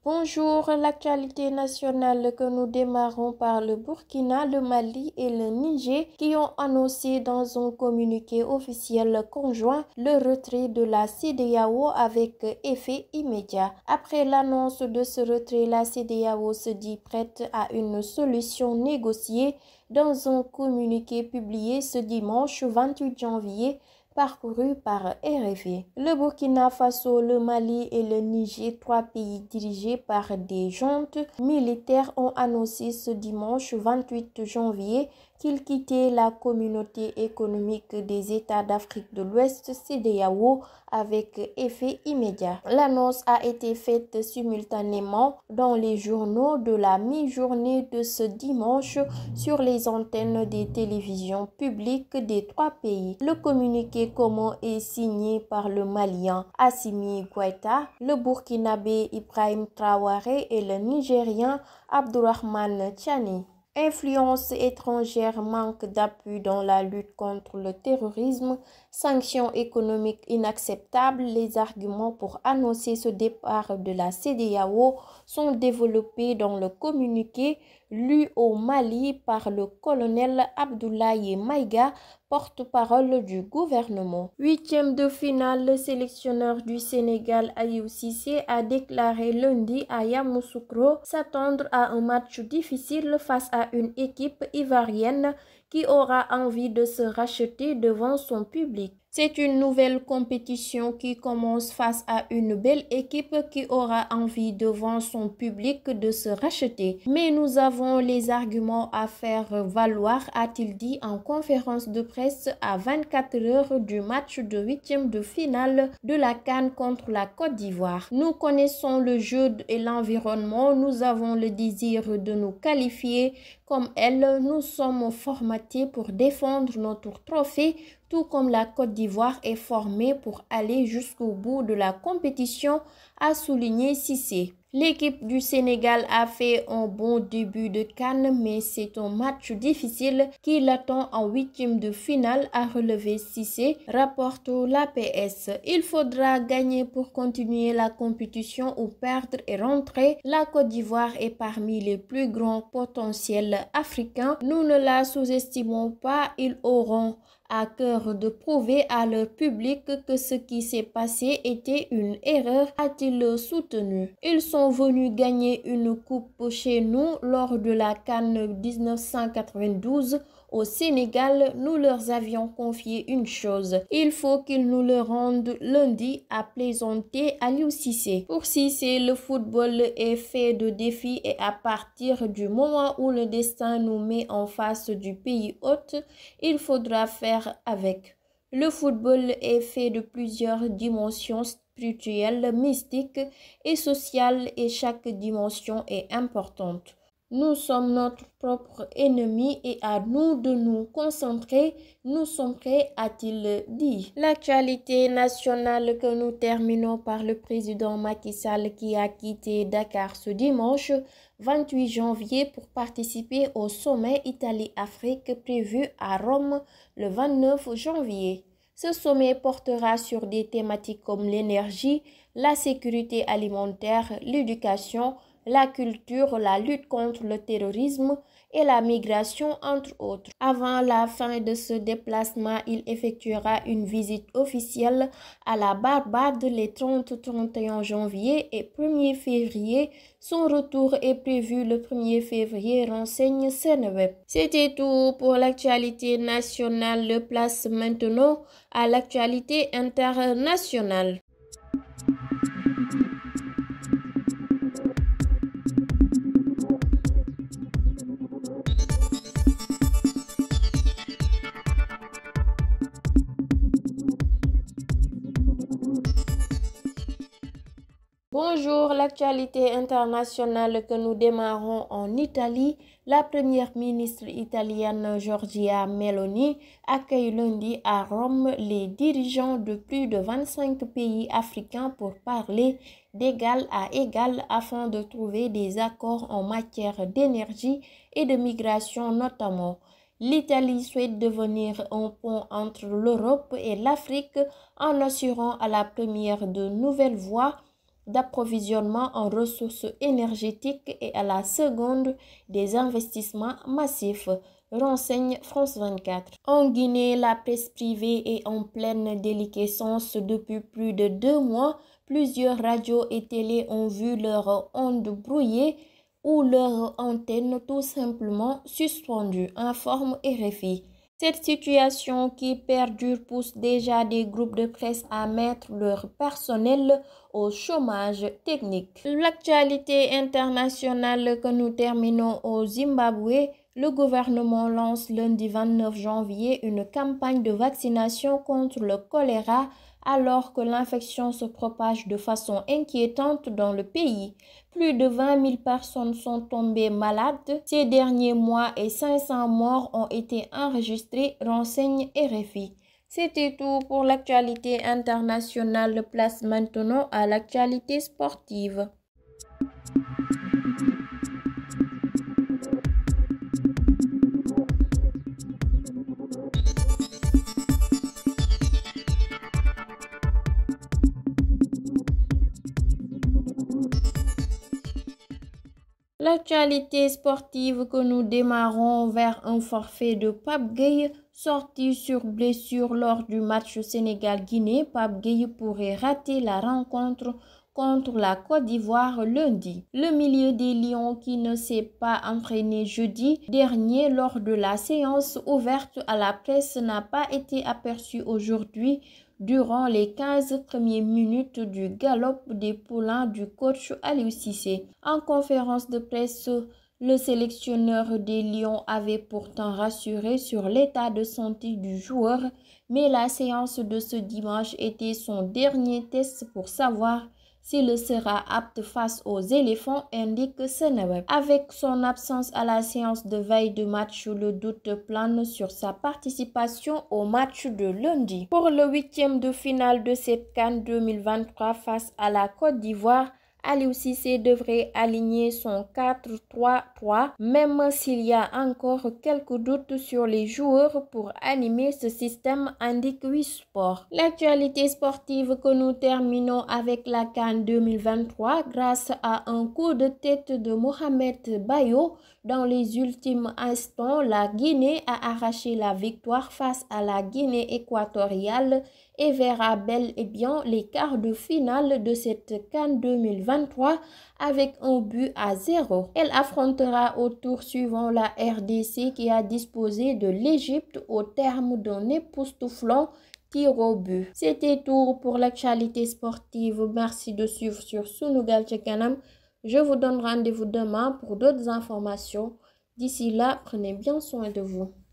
Bonjour, l'actualité nationale que nous démarrons par le Burkina, le Mali et le Niger qui ont annoncé dans un communiqué officiel conjoint le retrait de la CEDEAO avec effet immédiat. Après l'annonce de ce retrait, la CEDEAO se dit prête à une solution négociée dans un communiqué publié ce dimanche 28 janvier parcouru par RFI. Le Burkina Faso, le Mali et le Niger, trois pays dirigés par des juntes militaires, ont annoncé ce dimanche 28 janvier qu'ils quittaient la communauté économique des États d'Afrique de l'Ouest, CEDEAO, avec effet immédiat. L'annonce a été faite simultanément dans les journaux de la mi-journée de ce dimanche sur les antennes des télévisions publiques des trois pays. Le communiqué commun est signé par le Malien Assimi Goïta, le Burkinabé Ibrahim Traoré et le Nigérien Abdourahmane Tchani. Influence étrangère, manque d'appui dans la lutte contre le terrorisme, sanctions économiques inacceptables. Les arguments pour annoncer ce départ de la CEDEAO sont développés dans le communiqué lu au Mali par le colonel Abdoulaye Maïga, porte-parole du gouvernement. Huitième de finale, le sélectionneur du Sénégal Aliou Cissé a déclaré lundi à Yamoussoukro s'attendre à un match difficile face à une équipe ivoirienne qui aura envie de se racheter devant son public. C'est une nouvelle compétition qui commence face à une belle équipe qui aura envie devant son public de se racheter. Mais nous avons les arguments à faire valoir, a-t-il dit en conférence de presse à 24 heures du match de huitième de finale de la CAN contre la Côte d'Ivoire. Nous connaissons le jeu et l'environnement, nous avons le désir de nous qualifier comme elle, nous sommes formatés pour défendre notre trophée, tout comme la Côte d'Ivoire est formée pour aller jusqu'au bout de la compétition, a souligné Cissé. L'équipe du Sénégal a fait un bon début de CAN, mais c'est un match difficile qui l'attend en huitième de finale, a relevé Cissé, rapporte l'APS. Il faudra gagner pour continuer la compétition ou perdre et rentrer. La Côte d'Ivoire est parmi les plus grands potentiels africains. Nous ne la sous-estimons pas, ils auront à cœur de prouver à leur public que ce qui s'est passé était une erreur, a-t-il soutenu. Ils sont venus gagner une coupe chez nous lors de la CAN 1992 au Sénégal. Nous leur avions confié une chose. Il faut qu'ils nous le rendent lundi, a plaisanté Aliou Cissé. Pour Cissé, le football est fait de défis et à partir du moment où le destin nous met en face du pays hôte, il faudra faire avec. Le football est fait de plusieurs dimensions spirituelles, mystiques et sociales et chaque dimension est importante. Nous sommes notre propre ennemi et à nous de nous concentrer. Nous sommes prêts, a-t-il dit. L'actualité nationale que nous terminons par le président Macky Sall qui a quitté Dakar ce dimanche 28 janvier pour participer au sommet Italie-Afrique prévu à Rome le 29 janvier. Ce sommet portera sur des thématiques comme l'énergie, la sécurité alimentaire, l'éducation, la culture, la lutte contre le terrorisme et la migration, entre autres. Avant la fin de ce déplacement, il effectuera une visite officielle à la Barbade les 30-31 janvier et 1er février. Son retour est prévu le 1er février, renseigne Seneweb. C'était tout pour l'actualité nationale. Place maintenant à l'actualité internationale. Bonjour, l'actualité internationale que nous démarrons en Italie. La première ministre italienne Giorgia Meloni accueille lundi à Rome les dirigeants de plus de 25 pays africains pour parler d'égal à égal afin de trouver des accords en matière d'énergie et de migration notamment. L'Italie souhaite devenir un pont entre l'Europe et l'Afrique en assurant à la première de nouvelles voies d'approvisionnement en ressources énergétiques et à la seconde des investissements massifs, renseigne France 24. En Guinée, la presse privée est en pleine déliquescence depuis plus de 2 mois. Plusieurs radios et télés ont vu leurs ondes brouillées ou leurs antennes tout simplement suspendues, informe RFI. Cette situation qui perdure pousse déjà des groupes de presse à mettre leur personnel au chômage technique. L'actualité internationale que nous terminons au Zimbabwe, le gouvernement lance lundi 29 janvier une campagne de vaccination contre le choléra alors que l'infection se propage de façon inquiétante dans le pays. Plus de 20 000 personnes sont tombées malades ces derniers mois et 500 morts ont été enregistrés, renseigne RFI. C'était tout pour l'actualité internationale. Place maintenant à l'actualité sportive. L'actualité sportive que nous démarrons vers un forfait de Pape Gueye sorti sur blessure lors du match Sénégal-Guinée. Pape Gueye pourrait rater la rencontre contre la Côte d'Ivoire lundi. Le milieu des Lions qui ne s'est pas entraîné jeudi dernier lors de la séance ouverte à la presse n'a pas été aperçu aujourd'hui durant les 15 premières minutes du galop des poulains du coach Aliou Cissé. En conférence de presse, le sélectionneur des Lions avait pourtant rassuré sur l'état de santé du joueur, mais la séance de ce dimanche était son dernier test pour savoir s'il sera apte face aux éléphants, indique Seneweb. Avec son absence à la séance de veille de match, le doute plane sur sa participation au match de lundi. Pour le 8e de finale de cette CAN 2023 face à la Côte d'Ivoire, Aliou Cissé devrait aligner son 4-3-3, même s'il y a encore quelques doutes sur les joueurs pour animer ce système, indique Wisport. L'actualité sportive que nous terminons avec la CAN 2023 grâce à un coup de tête de Mohamed Bayo. Dans les ultimes instants, la Guinée a arraché la victoire face à la Guinée équatoriale et verra bel et bien les quarts de finale de cette CAN 2023 avec un but à 0. Elle affrontera au tour suivant la RDC qui a disposé de l'Égypte au terme d'un époustouflant tir au but. C'était tout pour l'actualité sportive. Merci de suivre sur Sunugal ca Kanam. Je vous donne rendez-vous demain pour d'autres informations. D'ici là, prenez bien soin de vous.